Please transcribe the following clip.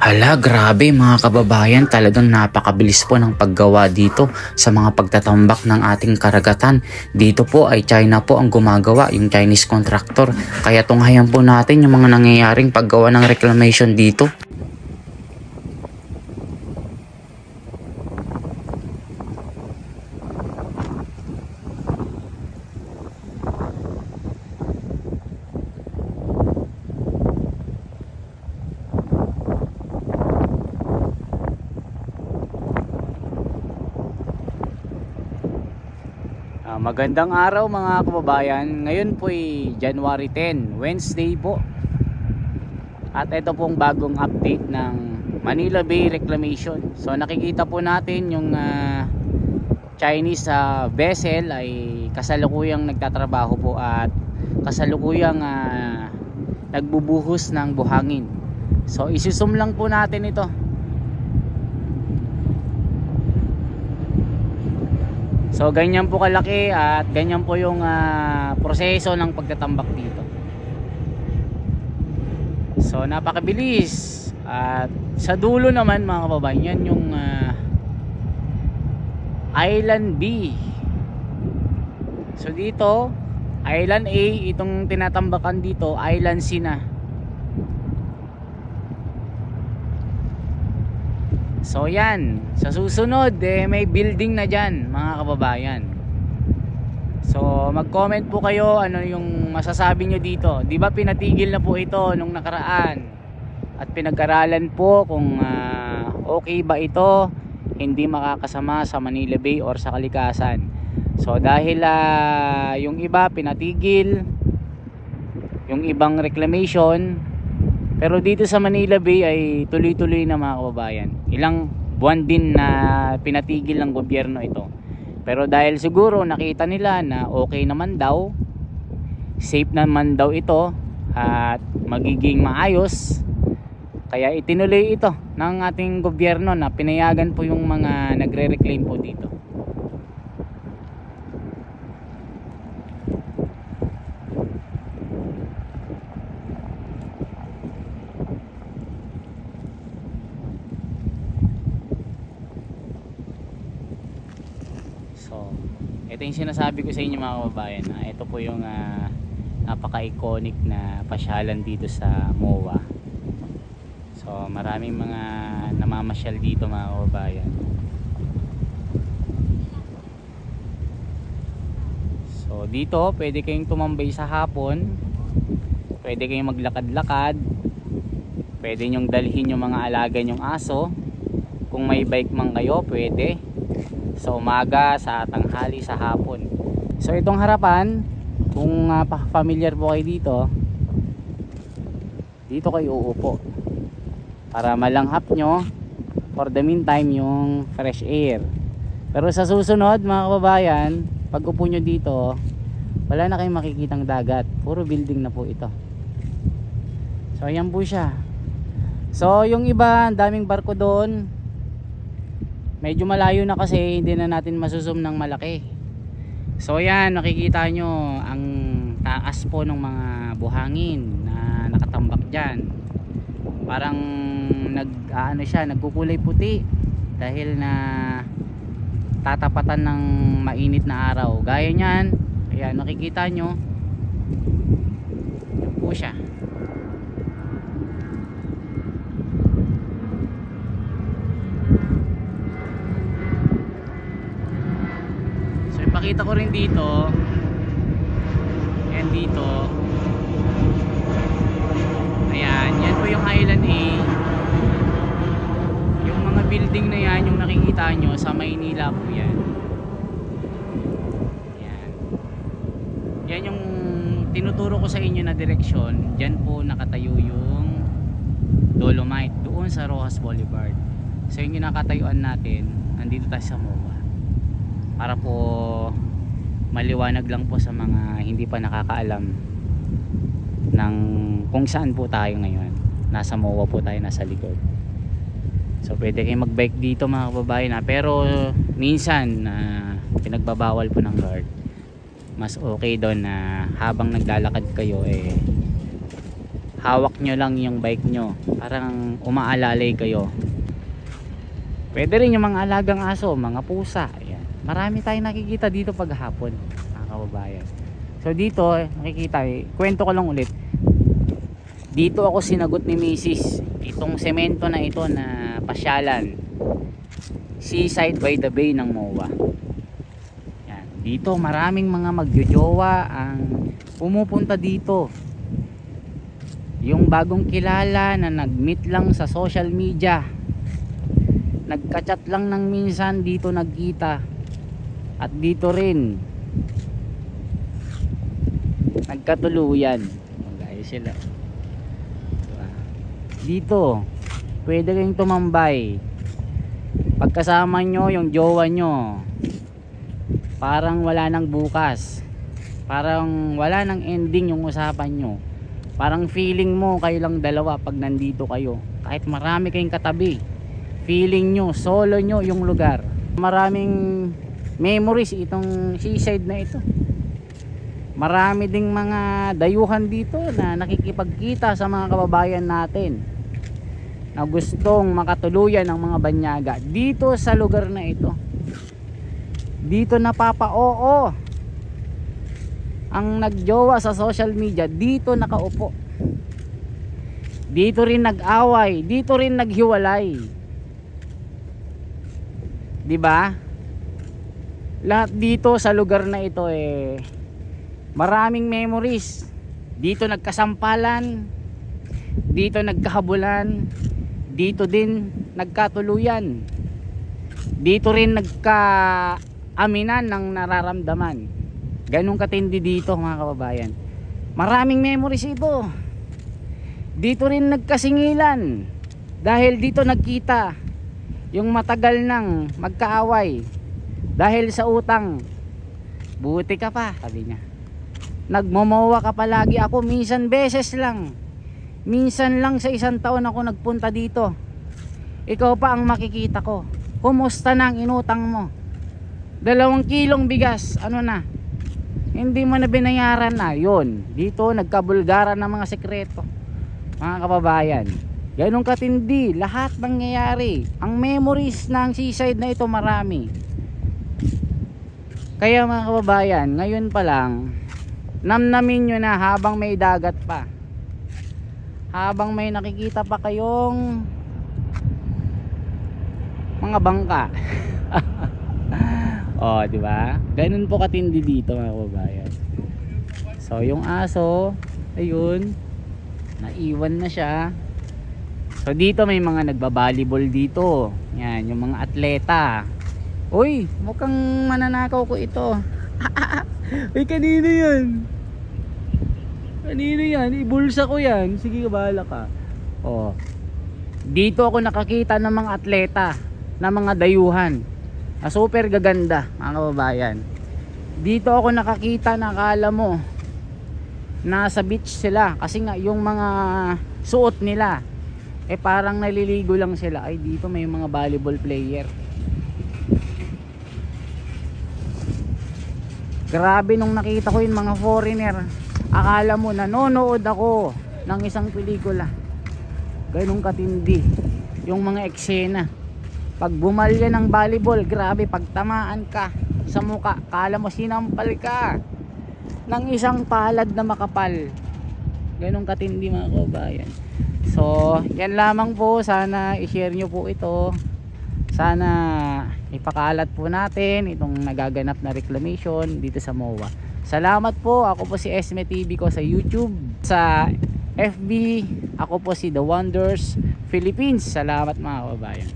Hala, grabe mga kababayan, talagang napakabilis po ng paggawa dito sa mga pagtatambak ng ating karagatan. Dito po ay China po ang gumagawa, yung Chinese contractor. Kaya tunghayan po natin yung mga nangyayaring paggawa ng reclamation dito. Magandang araw mga kababayan. Ngayon po ay January 10, Wednesday po. At ito pong bagong update ng Manila Bay Reclamation. So nakikita po natin yung Chinese vessel ay kasalukuyang nagtatrabaho po at kasalukuyang nagbubuhos ng buhangin. So isusum lang po natin ito. So ganyan po kalaki at ganyan po yung proseso ng pagtatambak dito. So napakabilis. At sa dulo naman mga kababayan, yan yung Island B. So dito Island A, itong tinatambakan dito Island C na. So yan, sa susunod may building na dyan mga kababayan. So mag-comment po kayo ano yung masasabi nyo dito. Di ba pinatigil na po ito nung nakaraan at pinag-aralan po kung okay ba ito, hindi makakasama sa Manila Bay or sa kalikasan. So dahil yung iba pinatigil, yung ibang reclamation, pero dito sa Manila Bay ay tuloy-tuloy na mga kababayan. Ilang buwan din na pinatigil ng gobyerno ito. Pero dahil siguro nakita nila na okay naman daw, safe naman daw ito at magiging maayos, kaya itinuloy ito ng ating gobyerno na pinayagan po yung mga nagre-reclaim po dito. So, ito yung sinasabi ko sa inyo mga kababayan. Ito po yung napaka-iconic na pasyalan dito sa MOA. So, maraming mga namamasyal dito mga kababayan. So, dito pwede kayong tumambay sa hapon. Pwede kayong maglakad-lakad. Pwede nyong dalhin yung mga alaga nyong aso. Kung may bike man kayo, pwede. Sa umaga, sa tanghali, sa hapon. So itong harapan, kung familiar po kayo dito kayo uupo para malanghap nyo for the meantime yung fresh air. Pero sa susunod mga kababayan, pag upo nyo dito, wala na kayong makikitang dagat, puro building na po ito. So ayan po siya. So yung iba, ang daming barko doon, medyo malayo na kasi hindi na natin masusum ng malaki. So yan, nakikita nyo ang taas po ng mga buhangin na nakatambak dyan. Parang nagkukulay puti dahil na tatapatan ng mainit na araw. Gaya nyan, ayan, nakikita nyo, yan po siya. Pakita ko rin dito. Yan dito. Ayan, yan po yung Island A. Yung mga building na yan, yung nakikita nyo sa Maynila po yan. Yan. Yan yung tinuturo ko sa inyo na direksyon. Diyan po nakatayo yung Dolomite doon sa Rojas Boulevard. So yun yung nakatayuan natin. Nandito tayo sa MOA. Para po maliwanag lang po sa mga hindi pa nakakaalam ng kung saan po tayo ngayon. Nasa MOA po tayo, nasa likod. So pwede kayong magbike dito mga kababayan pero minsan pinagbabawal po ng guard. Mas okay doon na habang naglalakad kayo hawak nyo lang yung bike nyo, parang umaalalay kayo. Pwede rin yung mga alagang aso, mga pusa. Ayan. Marami tayong nakikita dito pag hapon, mga kababayan. So dito nakikita, kwento ko lang ulit, dito ako sinagot ni Mrs. itong semento na ito na pasyalan, Seaside by the Bay ng MOA. Yan. Dito maraming mga magjojowa ang pumupunta dito. Yung bagong kilala na nag-meet lang sa social media, nagka-chat lang ng minsan, dito nagkita. At dito rin nagkatuluyan. Magaya sila. Diba? Dito pwede kayong tumambay. Pagkasama nyo yung jowa nyo, parang wala nang bukas, parang wala nang ending yung usapan nyo. Parang feeling mo kayo lang dalawa pag nandito kayo, kahit marami kayong katabi, feeling nyo, solo nyo yung lugar. Maraming memories itong seaside na ito. Marami ding mga dayuhan dito na nakikipagkita sa mga kababayan natin na gustong makatuluyan ng mga banyaga dito sa lugar na ito. Dito napapa-oo ang nagjowa sa social media, dito nakaupo. Dito rin nag-away, dito rin naghiwalay. 'Di ba? Lahat dito sa lugar na ito maraming memories. Dito nagkasampalan, dito nagkahabulan, dito din nagkatuluyan, dito rin nagkaaminan ng nararamdaman. Ganun katindi dito, mga kababayan. Maraming memories ito. Dito rin nagkasingilan, dahil dito nagkita yung matagal nang magkaaway dahil sa utang. Buti ka pa, sabi niya. Nagmomowa ka palagi. Ako minsan beses lang, minsan lang sa isang taon ako nagpunta dito. Ikaw pa ang makikita ko. Kumusta na ang inutang mo? 2 kilong bigas, ano na? Hindi mo na binayaran na. Yun, dito nagkabulgaran ng mga sekreto, mga kababayan. Ganun katindi lahat nangyayari. Ang memories ng seaside na ito marami. Kaya mga kababayan, ngayon pa lang, namnamin nyo na habang may dagat pa, habang may nakikita pa kayong mga bangka. Oh, di ba? Ganun po katindi dito, mga kababayan. So yung aso, ayun, naiwan na siya. So dito may mga nagba-volleyball dito. Yan, yung mga atleta. Uy, mukhang mananakaw ko ito. Uy, kanino yan? Kanino yan? Ibulsa ko yan. Sige, bahala ka. Oh. Dito ako nakakita ng mga atleta, ng mga dayuhan na super gaganda, mga kababayan. Dito ako nakakita na akala mo nasa beach sila, kasi nga yung mga suot nila parang naliligo lang sila. Ay, dito may mga volleyball player. Grabe nung nakita ko yung mga foreigner, akala mo nanonood ako ng isang pelikula. Ganun katindi yung mga eksena. Pag bumalya ng volleyball, grabe, pag tamaan ka sa muka, akala mo sinampal ka ng isang palad na makapal. Ganun katindi, mga kababayan. So yan lamang po, sana i-share nyo po ito. Sana ipakalat po natin itong nagaganap na reclamation dito sa MOA. Salamat po. Ako po si Esme TV ko sa YouTube. Sa FB, ako po si The Wonders Philippines. Salamat, mga kababayan.